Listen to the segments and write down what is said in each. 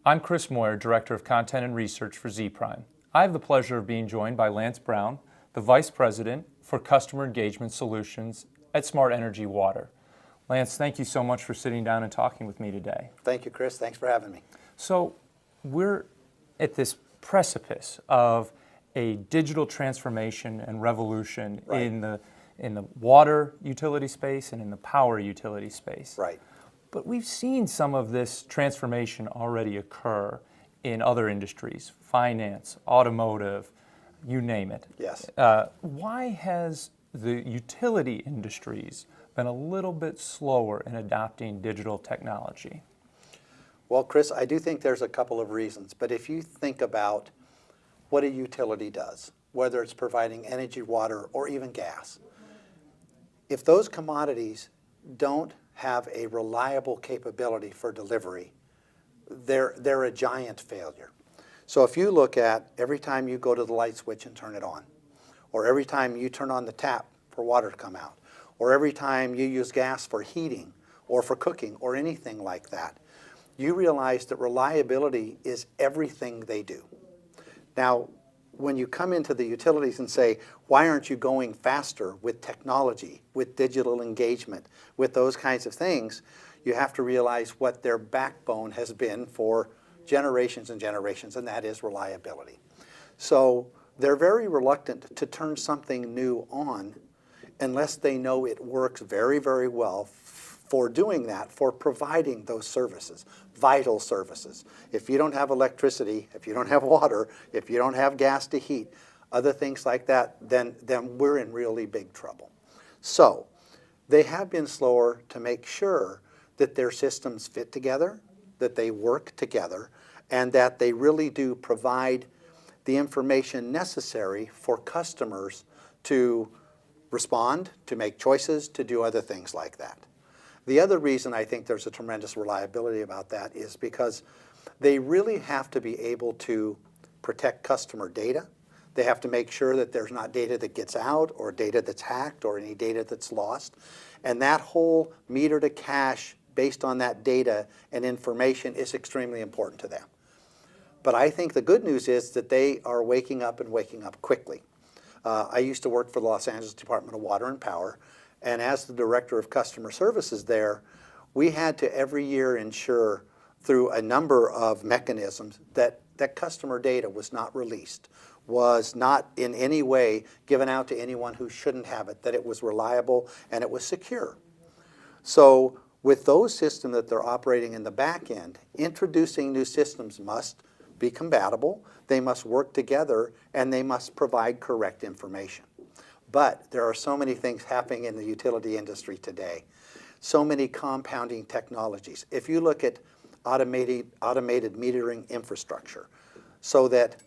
I'm Chris Moyer, Director of Content and Research for Zprime. I have the pleasure of being joined by Lance Brown, the Vice President for Customer Engagement Solutions at Smart Energy Water. Lance, thank you so much for sitting down and talking with me today. Thank you, Chris. Thanks for having me. So we're at this precipice of a digital transformation and revolution Right. in the water utility space and in the power utility space. Right. But we've seen some of this transformation already occur in other industries, finance, automotive, you name it. Yes. Why has the utility industries been a little bit slower in adopting digital technology? Well, Chris, I do think there's a couple of reasons. But if you think about what a utility does, whether it's providing energy, water, or even gas, if those commodities don't have a reliable capability for delivery, they're a giant failure. So if you look at every time you go to the light switch and turn it on, or every time you turn on the tap for water to come out, or every time you use gas for heating or for cooking or anything like that, you realize that reliability is everything they do. Now, when you come into the utilities and say, why aren't you going faster with technology, with digital engagement, with those kinds of things, you have to realize what their backbone has been for generations and generations, and that is reliability. So they're very reluctant to turn something new on unless they know it works very, very well for doing that, for providing those services, vital services. If you don't have electricity, if you don't have water, if you don't have gas to heat, other things like that, then we're in really big trouble. So they have been slower to make sure that their systems fit together, that they work together, and that they really do provide the information necessary for customers to respond, to make choices, to do other things like that. The other reason I think there's a tremendous reliability about that is because they really have to be able to protect customer data. They have to make sure that there's not data that gets out or data that's hacked or any data that's lost. And that whole meter to cash based on that data and information is extremely important to them. But I think the good news is that they are waking up and waking up quickly. I used to work for the Los Angeles Department of Water and Power, and as the Director of Customer Services there, we had to every year ensure through a number of mechanisms that customer data was not released, was not in any way given out to anyone who shouldn't have it, that it was reliable and it was secure. So with those systems that they're operating in the back end, introducing new systems must be compatible, they must work together, and they must provide correct information. But there are so many things happening in the utility industry today, so many compounding technologies. If you look at automated metering infrastructure, so that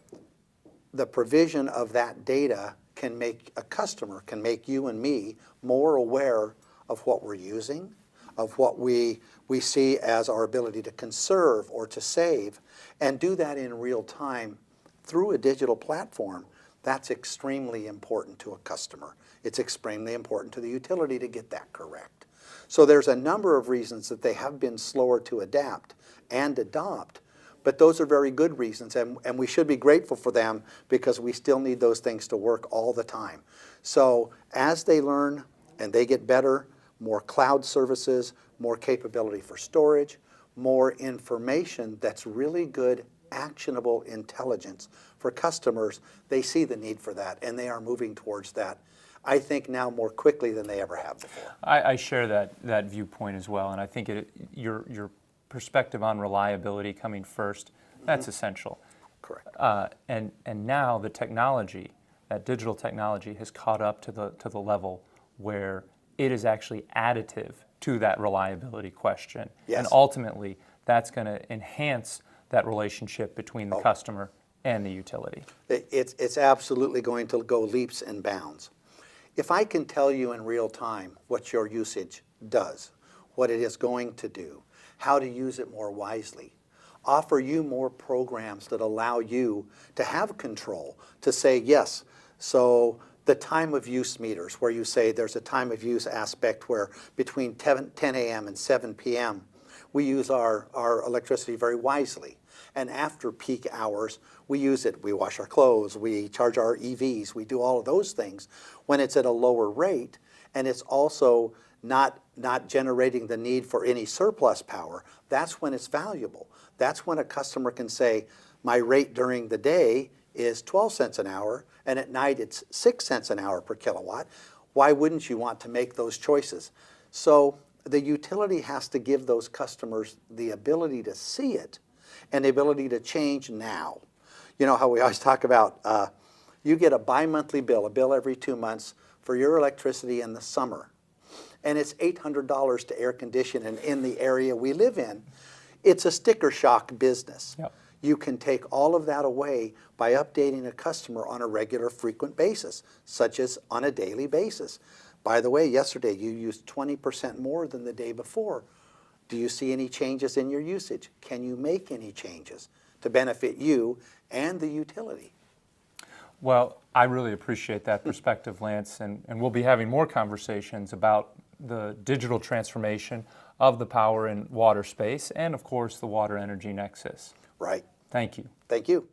the provision of that data can make a customer, can make you and me more aware of what we're using, of what we see as our ability to conserve or to save, and do that in real time through a digital platform, that's extremely important to a customer. It's extremely important to the utility to get that correct. So there's a number of reasons that they have been slower to adapt and adopt, but those are very good reasons, and we should be grateful for them because we still need those things to work all the time. So as they learn and they get better, more cloud services, more capability for storage, more information that's really good, actionable intelligence for customers, they see the need for that, and they are moving towards that, I think, now more quickly than they ever have before. I share that viewpoint as well, and I think your perspective on reliability coming first, that's essential. Correct. And now the technology, that digital technology, has caught up to the level where it is actually additive to that reliability question. Yes. And ultimately, that's going to enhance that relationship between the customer and the utility. It's absolutely going to go leaps and bounds. If I can tell you in real time what your usage does, what it is going to do, how to use it more wisely, offer you more programs that allow you to have control, to say, yes, so the time of use meters, where you say there's a time of use aspect where between 10 a.m. and 7 p.m., we use our electricity very wisely. And after peak hours, we use it. We wash our clothes, we charge our EVs, we do all of those things when it's at a lower rate, and it's also not generating the need for any surplus power. That's when it's valuable. That's when a customer can say, my rate during the day is 12 cents an hour, and at night it's 6 cents an hour per kilowatt. Why wouldn't you want to make those choices? So the utility has to give those customers the ability to see it and the ability to change now. You know how we always talk about you get a bi-monthly bill, a bill every 2 months for your electricity in the summer. And it's $800 to air condition, and in the area we live in, it's a sticker shock business. Yep. You can take all of that away by updating a customer on a regular, frequent basis, such as on a daily basis. By the way, yesterday you used 20% more than the day before. Do you see any changes in your usage? Can you make any changes to benefit you and the utility? Well, I really appreciate that perspective, Lance, and we'll be having more conversations about the digital transformation of the power and water space and, of course, the water energy nexus. Right. Thank you. Thank you.